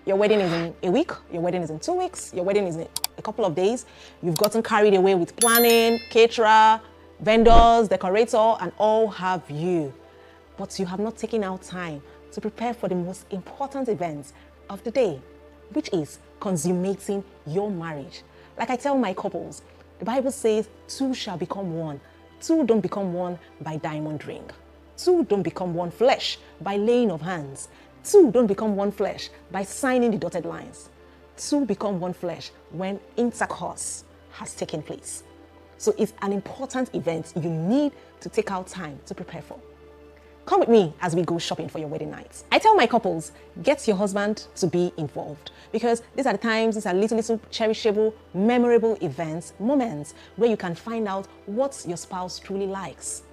Your wedding is in a week, your wedding is in 2 weeks, your wedding is in a couple of days. You've gotten carried away with planning, caterer, vendors, decorator, and all have you. But you have not taken out time to prepare for the most important event of the day, which is consummating your marriage. Like I tell my couples, the Bible says two shall become one. Two don't become one by diamond ring. Two don't become one flesh by laying of hands. Two don't become one flesh by signing the dotted lines. Two become one flesh when intercourse has taken place. So it's an important event you need to take out time to prepare for. Come with me as we go shopping for your wedding night. I tell my couples, get your husband to be involved, because these are the times, these are little cherishable, memorable events, moments where you can find out what your spouse truly likes.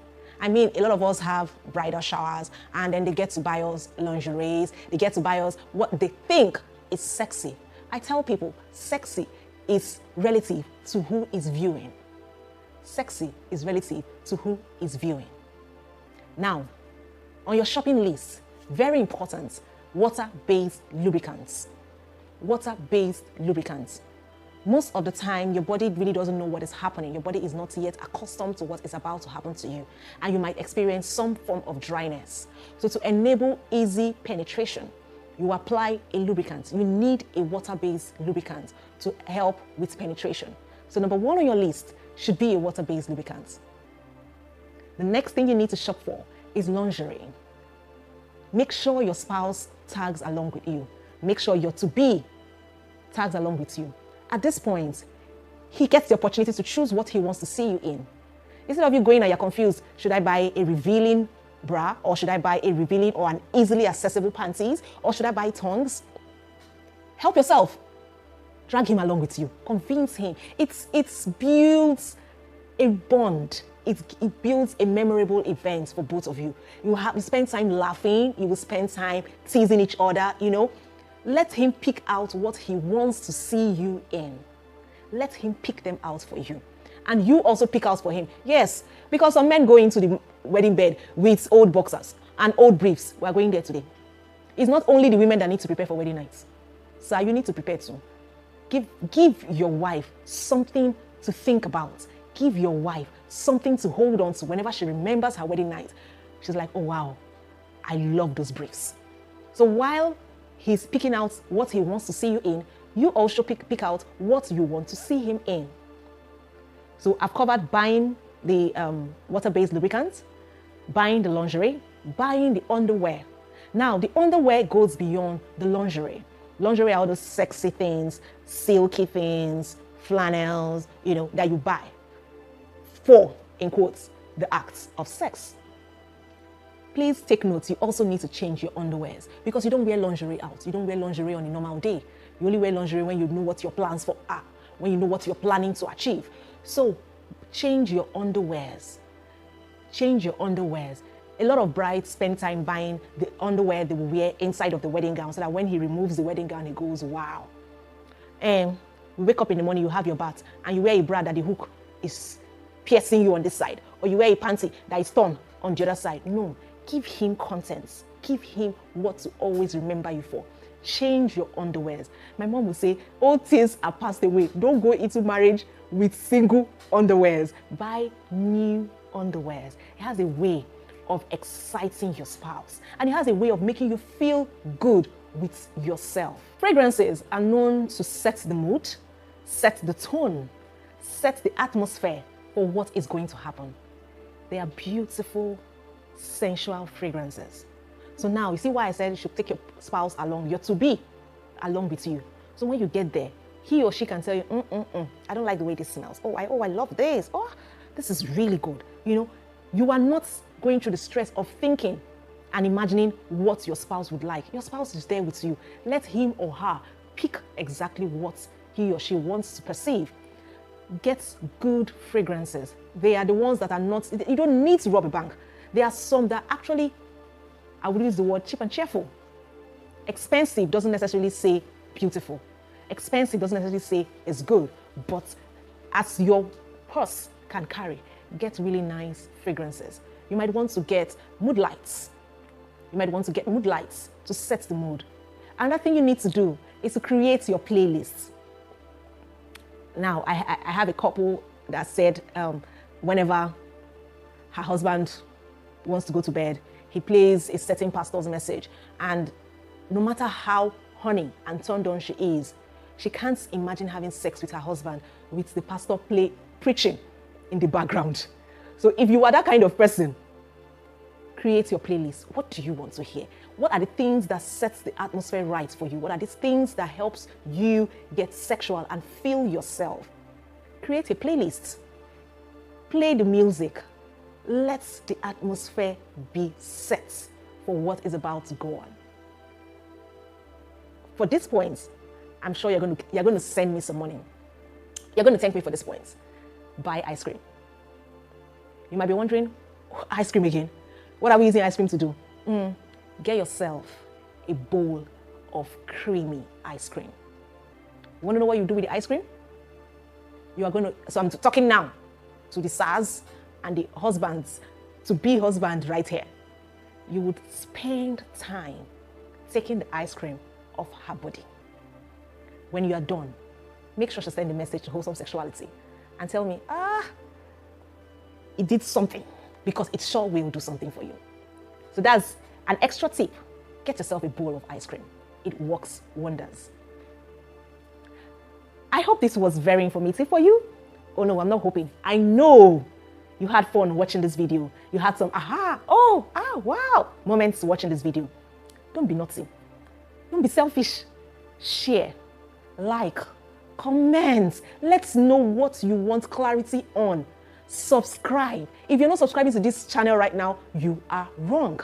I mean, a lot of us have bridal showers and then they get to buy us lingeries, they get to buy us what they think is sexy. I tell people, sexy is relative to who is viewing. Sexy is relative to who is viewing. Now, on your shopping list, very important, water-based lubricants. Water-based lubricants. Most of the time, your body really doesn't know what is happening. Your body is not yet accustomed to what is about to happen to you. And you might experience some form of dryness. So to enable easy penetration, you apply a lubricant. You need a water-based lubricant to help with penetration. So number one on your list should be a water-based lubricant. The next thing you need to shop for is lingerie. Make sure your spouse tags along with you. Make sure your to-be tags along with you. At this point, he gets the opportunity to choose what he wants to see you in. Instead of you going and you're confused, should I buy a revealing bra, or should I buy a revealing or an easily accessible panties, or should I buy tongs? Help yourself. Drag him along with you. Convince him. It builds a bond. It builds a memorable event for both of you. You spend time laughing. You will spend time teasing each other, you know. Let him pick out what he wants to see you in. Let him pick them out for you. And you also pick out for him. Yes, because some men go into the wedding bed with old boxers and old briefs. We are going there today. It's not only the women that need to prepare for wedding nights. Sir, you need to prepare too. Give your wife something to think about. Give your wife something to hold on to whenever she remembers her wedding night. She's like, oh wow, I love those briefs. So while he's picking out what he wants to see you in, you also pick out what you want to see him in. So I've covered buying the water-based lubricants, buying the lingerie, buying the underwear. Now, the underwear goes beyond the lingerie. Lingerie are all those sexy things, silky things, flannels, you know, that you buy for, in quotes, the acts of sex. Please take note, you also need to change your underwears, because you don't wear lingerie out. You don't wear lingerie on a normal day. You only wear lingerie when you know what your plans for are, when you know what you're planning to achieve. So change your underwears. Change your underwears. A lot of brides spend time buying the underwear they will wear inside of the wedding gown, so that when he removes the wedding gown, he goes, wow. And you wake up in the morning, you have your bath, and you wear a bra that the hook is piercing you on this side, or you wear a panty that is torn on the other side. No. Give him contents. Give him what to always remember you for. Change your underwears. My mom will say, old things are passed away. Don't go into marriage with single underwears. Buy new underwears. It has a way of exciting your spouse, and it has a way of making you feel good with yourself. Fragrances are known to set the mood, set the tone, set the atmosphere for what is going to happen. They are beautiful, sensual fragrances. So now you see why I said you should take your spouse along, your to-be along with you. So when you get there, he or she can tell you, I don't like the way this smells. Oh, I love this. Oh, this is really good. You know, you are not going through the stress of thinking and imagining what your spouse would like. Your spouse is there with you. Let him or her pick exactly what he or she wants to perceive. Get good fragrances. They are the ones that are not, you don't need to rob a bank. There are some that actually, I would use the word cheap and cheerful. Expensive doesn't necessarily say beautiful. Expensive doesn't necessarily say it's good, but as your purse can carry, get really nice fragrances. You might want to get mood lights. You might want to get mood lights to set the mood. Another thing you need to do is to create your playlist. Now, I have a couple that said whenever her husband wants to go to bed, he plays a certain pastor's message. And no matter how honey and turned on she is, she can't imagine having sex with her husband with the pastor preaching in the background. So if you are that kind of person, create your playlist. What do you want to hear? What are the things that sets the atmosphere right for you? What are these things that helps you get sexual and feel yourself? Create a playlist. Play the music. Let the atmosphere be set for what is about to go on. For this point, I'm sure you're going to send me some money. You're going to thank me for this point. Buy ice cream. You might be wondering, ice cream again? What are we using ice cream to do? Get yourself a bowl of creamy ice cream. You want to know what you do with the ice cream? You are going to, so I'm talking now to the SARS and the husbands, to be husband right here. You would spend time taking the ice cream off her body. When you are done, make sure to send a message to Wholesome Sexuality and tell me, it did something, because it sure will do something for you. So that's an extra tip. Get yourself a bowl of ice cream. It works wonders. I hope this was very informative for you. Oh no, I'm not hoping. I know you had fun watching this video. You had some wow moments watching this video. Don't be naughty. Don't be selfish. Share, like, comment. Let's know what you want clarity on. Subscribe. If you're not subscribing to this channel right now, you are wrong.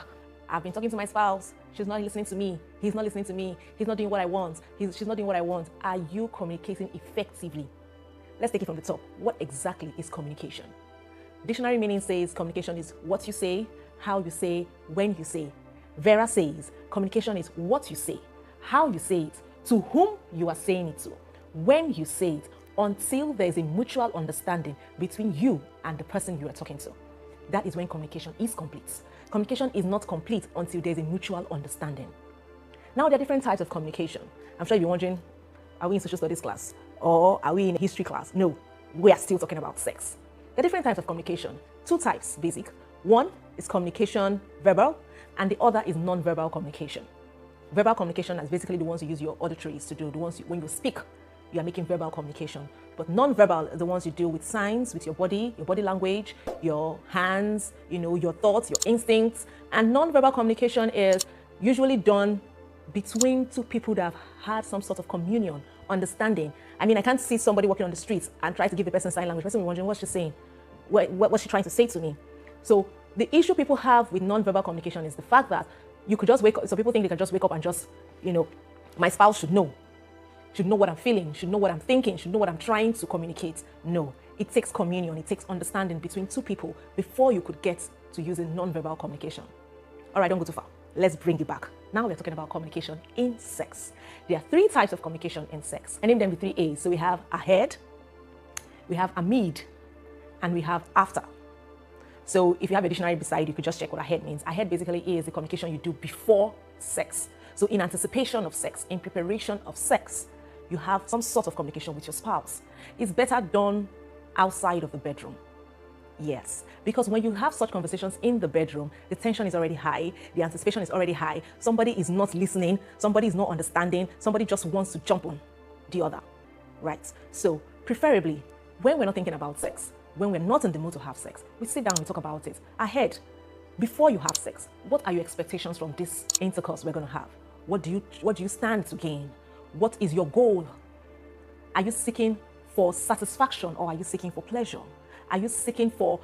I've been talking to my spouse. She's not listening to me. He's not listening to me. He's not doing what I want. She's not doing what I want. Are you communicating effectively? Let's take it from the top. What exactly is communication? Dictionary meaning says communication is what you say, how you say, when you say. Vera says communication is what you say, how you say it, to whom you are saying it to, when you say it, until there is a mutual understanding between you and the person you are talking to. That is when communication is complete. Communication is not complete until there is a mutual understanding. Now, there are different types of communication. I'm sure you're wondering, are we in social studies class or are we in a history class? No, we are still talking about sex. There are different types of communication. Two types, basic. One is communication verbal, and the other is non-verbal communication. Verbal communication is basically the ones you use your auditories to do, the ones when you speak, you are making verbal communication. But non-verbal are the ones you do with signs, with your body language, your hands, your thoughts, your instincts. And non-verbal communication is usually done between two people that have had some sort of communion, understanding. I mean, I can't see somebody walking on the streets and try to give the person sign language. The person will be wondering, what's she saying? What's she trying to say to me? So the issue people have with non-verbal communication is the fact that you could just wake up. So people think they can just wake up and just, my spouse should know what I'm feeling, should know what I'm thinking, should know what I'm trying to communicate. No, it takes communion, it takes understanding between two people before you could get to using non-verbal communication. All right, don't go too far. Let's bring it back. Now we're talking about communication in sex. There are three types of communication in sex. I named them with 3 A's. So we have ahead, we have amid, and we have after. So if you have a dictionary beside, you could just check what ahead means. Ahead basically is the communication you do before sex. So in anticipation of sex, in preparation of sex, you have some sort of communication with your spouse. It's better done outside of the bedroom. Yes, because when you have such conversations in the bedroom, the tension is already high, the anticipation is already high, somebody is not listening, somebody is not understanding, somebody just wants to jump on the other, right? So preferably, when we're not thinking about sex, when we're not in the mood to have sex, we sit down and we talk about it ahead. Before you have sex, what are your expectations from this intercourse we're going to have? What do you stand to gain? What is your goal? Are you seeking for satisfaction or are you seeking for pleasure? Are you seeking for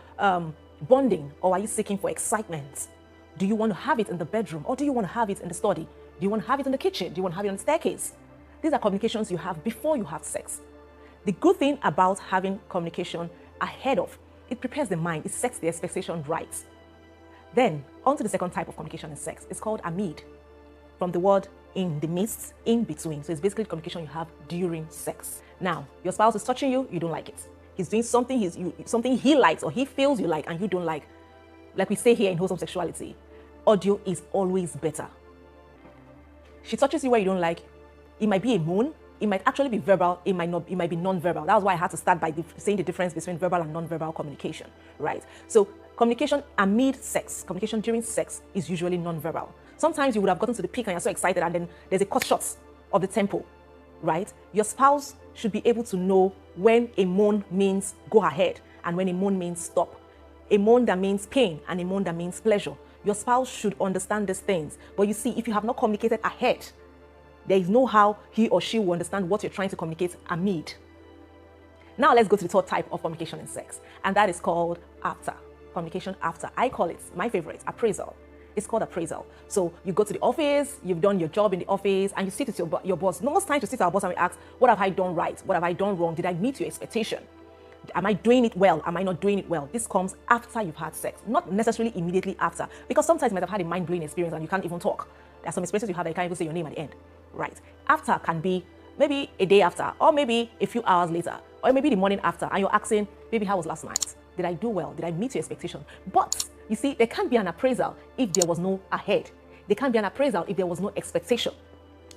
bonding or are you seeking for excitement? Do you want to have it in the bedroom or do you want to have it in the study? Do you want to have it in the kitchen? Do you want to have it on the staircase? These are communications you have before you have sex. The good thing about having communication ahead of, it prepares the mind, it sets the expectation right. Then, on to the second type of communication in sex. It's called amid, from the word in the midst, in between. So it's basically communication you have during sex. Now, your spouse is touching you, you don't like it. He's doing something, something he likes or he feels you like and you don't like. Like we say here in Wholesome Sexuality, audio is always better. She touches you where you don't like, It might be a moan. It might actually be verbal. It might not. It might be non-verbal. That's why I had to start by saying the difference between verbal and non-verbal communication, right? So communication amid sex, communication during sex is usually non-verbal. Sometimes you would have gotten to the peak and you're so excited, and then there's a cut short of the tempo, right? Your spouse should be able to know when a moan means go ahead and when a moan means stop. A moan that means pain and a moan that means pleasure. Your spouse should understand these things. But you see, if you have not communicated ahead, there is no how he or she will understand what you're trying to communicate amid. Now let's go to the third type of communication in sex, and that is called after. Communication after. I call it, my favorite, appraisal. It's called appraisal. So you go to the office, you've done your job in the office, and you sit with your boss. Most times you sit with our boss and we ask, what have I done right? What have I done wrong? Did I meet your expectation? Am I doing it well? Am I not doing it well? This comes after you've had sex, not necessarily immediately after, because sometimes you might have had a mind-blowing experience and you can't even talk. There are some experiences you have that you can't even say your name at the end, right? After can be maybe a day after, or maybe a few hours later, or maybe the morning after, and you're asking, baby, how was last night? Did I do well? Did I meet your expectation? But you see, there can't be an appraisal if there was no ahead. There can't be an appraisal if there was no expectation.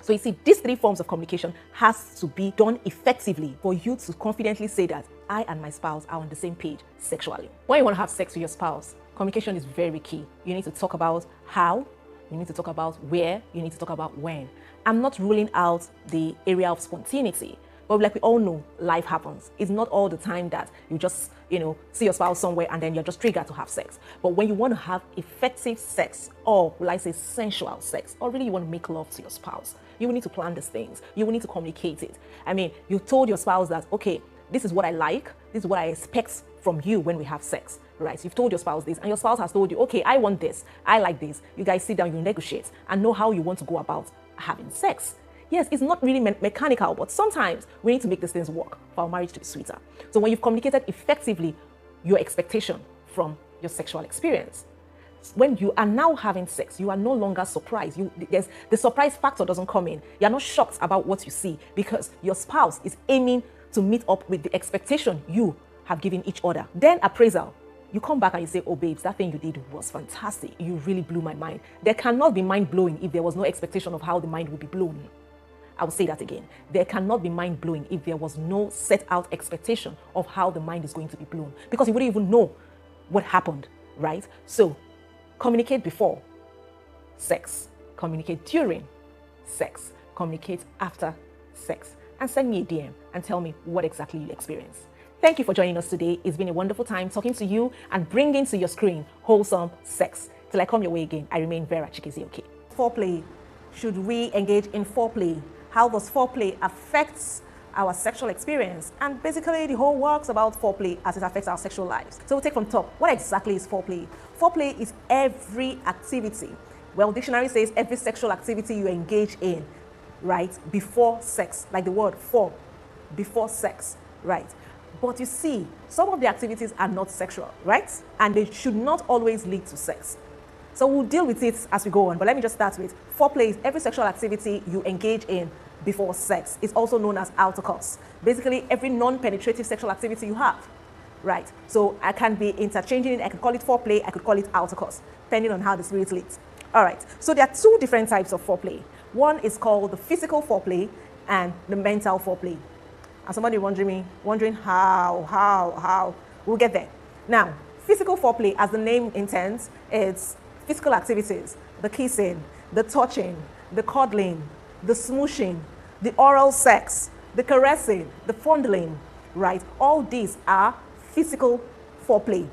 So you see, these three forms of communication has to be done effectively for you to confidently say that I and my spouse are on the same page sexually. When you want to have sex with your spouse, communication is very key. You need to talk about how, you need to talk about where, you need to talk about when. I'm not ruling out the area of spontaneity, but like we all know, life happens. It's not all the time that you just, see your spouse somewhere and then you're just triggered to have sex. But when you want to have effective sex, or will I say sensual sex, or really you want to make love to your spouse, you will need to plan these things. You will need to communicate it. I mean, you told your spouse that, okay, this is what I like, this is what I expect from you when we have sex, right? You've told your spouse this, and your spouse has told you, okay, I want this, I like this. You guys sit down, you negotiate, and know how you want to go about having sex. Yes, it's not really mechanical, but sometimes we need to make these things work for our marriage to be sweeter. So when you've communicated effectively your expectation from your sexual experience, when you are now having sex, you are no longer surprised. The surprise factor doesn't come in. You're not shocked about what you see because your spouse is aiming to meet up with the expectation you have given each other. Then appraisal. You come back and you say, oh babes, that thing you did was fantastic. You really blew my mind. There cannot be mind-blowing if there was no expectation of how the mind would be blown. I will say that again. There cannot be mind-blowing if there was no set-out expectation of how the mind is going to be blown, because you wouldn't even know what happened, right? So communicate before sex, communicate during sex, communicate after sex, and send me a DM and tell me what exactly you experienced. Thank you for joining us today. It's been a wonderful time talking to you and bringing to your screen wholesome sex. Till I come your way again, I remain Vera Chikezie Oke. Foreplay. Should we engage in foreplay? How does foreplay affect our sexual experience? And basically the whole works about foreplay as it affects our sexual lives. So we'll take from top. What exactly is foreplay? Foreplay is every activity. Well, dictionary says every sexual activity you engage in, right, before sex, like the word for, before sex, right? But you see, some of the activities are not sexual, right? And they should not always lead to sex. So we'll deal with it as we go on, but let me just start with foreplay is every sexual activity you engage in before sex. It's also known as intercourse. Basically, every non-penetrative sexual activity you have, right? So I can be interchanging it. I could call it foreplay, I could call it intercourse, depending on how the spirit leads. All right, so there are two different types of foreplay. One is called the physical foreplay and the mental foreplay. And somebody wondering how, we'll get there. Now, physical foreplay, as the name intends, is physical activities, the kissing, the touching, the cuddling, the smooshing, the oral sex, the caressing, the fondling, right? All these are physical foreplay.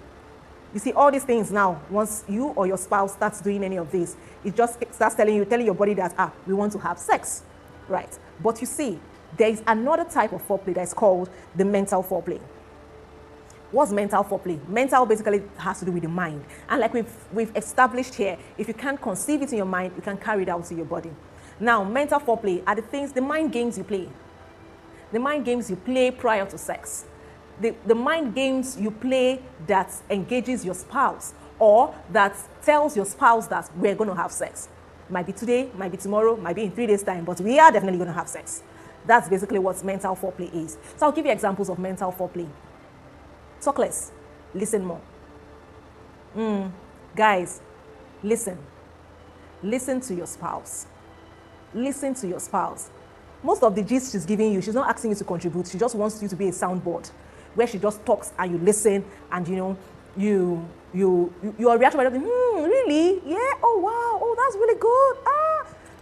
You see, all these things now, once you or your spouse starts doing any of this, it just starts telling your body that, we want to have sex, right? But you see, there is another type of foreplay that is called the mental foreplay. What's mental foreplay? Mental basically has to do with the mind. And like we've established here, if you can't conceive it in your mind, you can carry it out to your body. Now, mental foreplay are the things, the mind games you play. The mind games you play prior to sex. The mind games you play that engages your spouse or that tells your spouse that we're going to have sex. Might be today, might be tomorrow, might be in 3 days' time, but we are definitely going to have sex. That's basically what mental foreplay is. So I'll give you examples of mental foreplay. Talk less, listen more. Guys, listen. Listen to your spouse. Listen to your spouse. most of the gist she's giving you, she's not asking you to contribute. She just wants you to be a soundboard where she just talks and you listen, and your reaction might be, really? Yeah, oh wow, oh that's really good.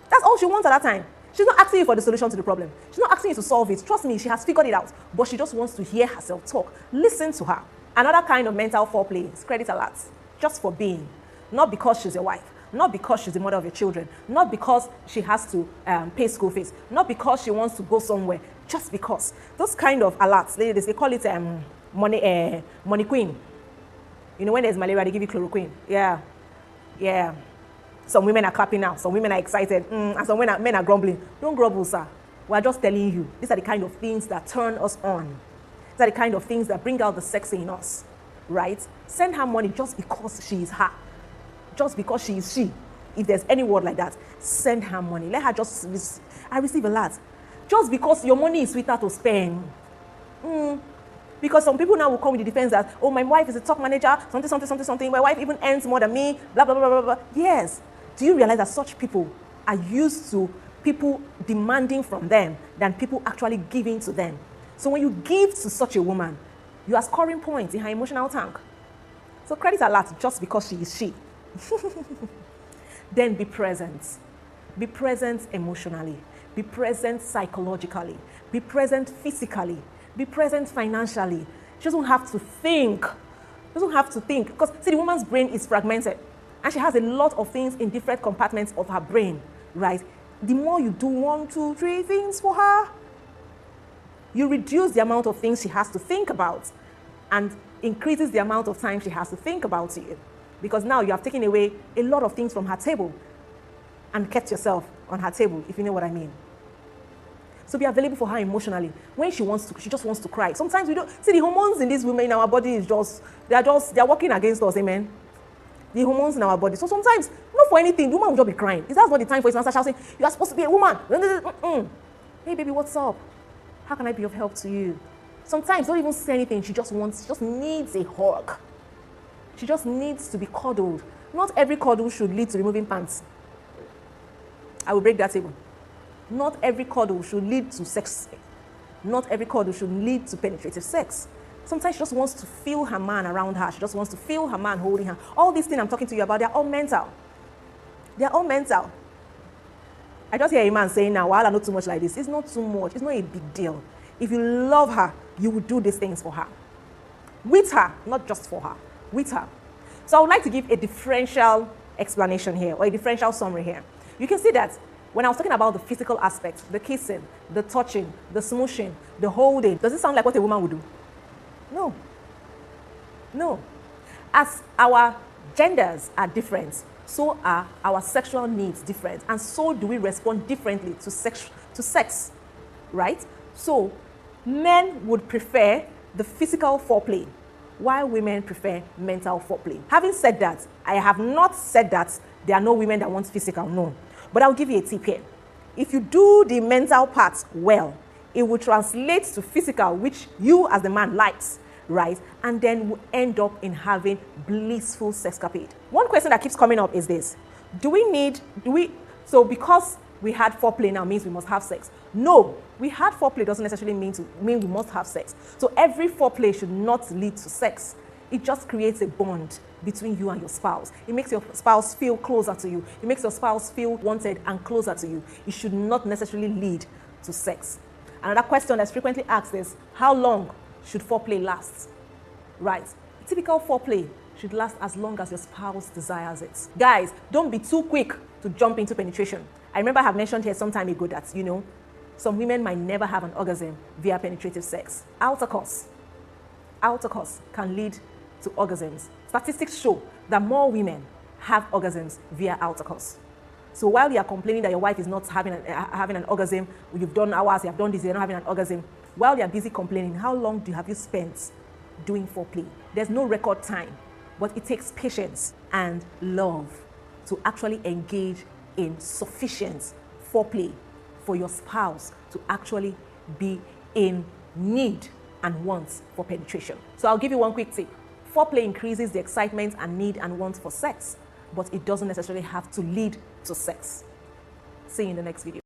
That's all she wants at that time. She's not asking you for the solution to the problem. She's not asking you to solve it. Trust me, she has figured it out, but she just wants to hear herself talk. Listen to her. Another kind of mental foreplay is credit alert, just for being. Not because she's your wife, not because she's the mother of your children, not because she has to pay school fees, not because she wants to go somewhere, just because. Those kind of alerts, they call it money queen. You know, when there's malaria, they give you chloroquine. Yeah. Some women are clapping now, some women are excited, and some men are grumbling. Don't grumble, sir. We're just telling you, these are the kind of things that turn us on. These are the kind of things that bring out the sexy in us, right? Send her money just because she is her. Just because she is she. If there's any word like that, send her money. Let her just receive a lot. Just because your money is sweeter to spend. Because some people now will come with the defense that, oh, my wife is a top manager, something. My wife even earns more than me, blah, blah, blah, blah, blah. Yes. Do you realize that such people are used to people demanding from them than people actually giving to them? So when you give to such a woman, you are scoring points in her emotional tank. So credit alert just because she is she. Then be present. Be present emotionally. Be present psychologically. Be present physically. Be present financially. She doesn't have to think. She doesn't have to think. Because, see, the woman's brain is fragmented. And she has a lot of things in different compartments of her brain, right? The more you do 1, 2, 3 things for her, you reduce the amount of things she has to think about and increases the amount of time she has to think about you. Because now you have taken away a lot of things from her table and kept yourself on her table, if you know what I mean. So be available for her emotionally. When she just wants to cry. Sometimes we don't, see, the hormones in these women in our body is they're working against us, amen? The hormones in our body. So sometimes, not for anything, the woman will just be crying. That's not the time for you to start shouting, you are supposed to be a woman. Hey baby, what's up? How can I be of help to you? Sometimes don't even say anything. She just needs a hug. She just needs to be cuddled. Not every cuddle should lead to removing pants. I will break that table. Not every cuddle should lead to sex. Not every cuddle should lead to penetrative sex. Sometimes she just wants to feel her man around her. She just wants to feel her man holding her. All these things I'm talking to you about, they're all mental. They're all mental. I just hear a man saying now, well, I know too much like this. It's not too much. It's not a big deal. If you love her, you will do these things for her. With her, not just for her. With her. So I would like to give a differential explanation here, or a differential summary here. You can see that when I was talking about the physical aspect, the kissing, the touching, the smooshing, the holding, does it sound like what a woman would do? No. No. As our genders are different, so are our sexual needs different, and so do we respond differently to sex, right? So men would prefer the physical foreplay, while women prefer mental foreplay. Having said that, I have not said that there are no women that want physical, no. But I'll give you a tip here. If you do the mental part well, it will translate to physical, which you as the man likes, right? And then will end up in having blissful sexcapade. One question that keeps coming up is this. So because we had foreplay now means we must have sex? No, we had foreplay doesn't necessarily mean we must have sex. So every foreplay should not lead to sex. It just creates a bond between you and your spouse. It makes your spouse feel closer to you. It makes your spouse feel wanted and closer to you. It should not necessarily lead to sex. Another question that's frequently asked is, how long should foreplay last? Right. Typical foreplay should last as long as your spouse desires it. Guys, don't be too quick to jump into penetration. I remember I have mentioned here some time ago that, some women might never have an orgasm via penetrative sex. Intercourse can lead to orgasms. Statistics show that more women have orgasms via intercourse. So while you are complaining that your wife is not having an orgasm, you've done hours, you have done this, you're not having an orgasm, while you're busy complaining, how long have you spent doing foreplay? There's no record time, but it takes patience and love to actually engage in sufficient foreplay for your spouse to actually be in need and want for penetration. So I'll give you one quick tip. Foreplay increases the excitement and need and want for sex, but it doesn't necessarily have to lead to sex. See you in the next video.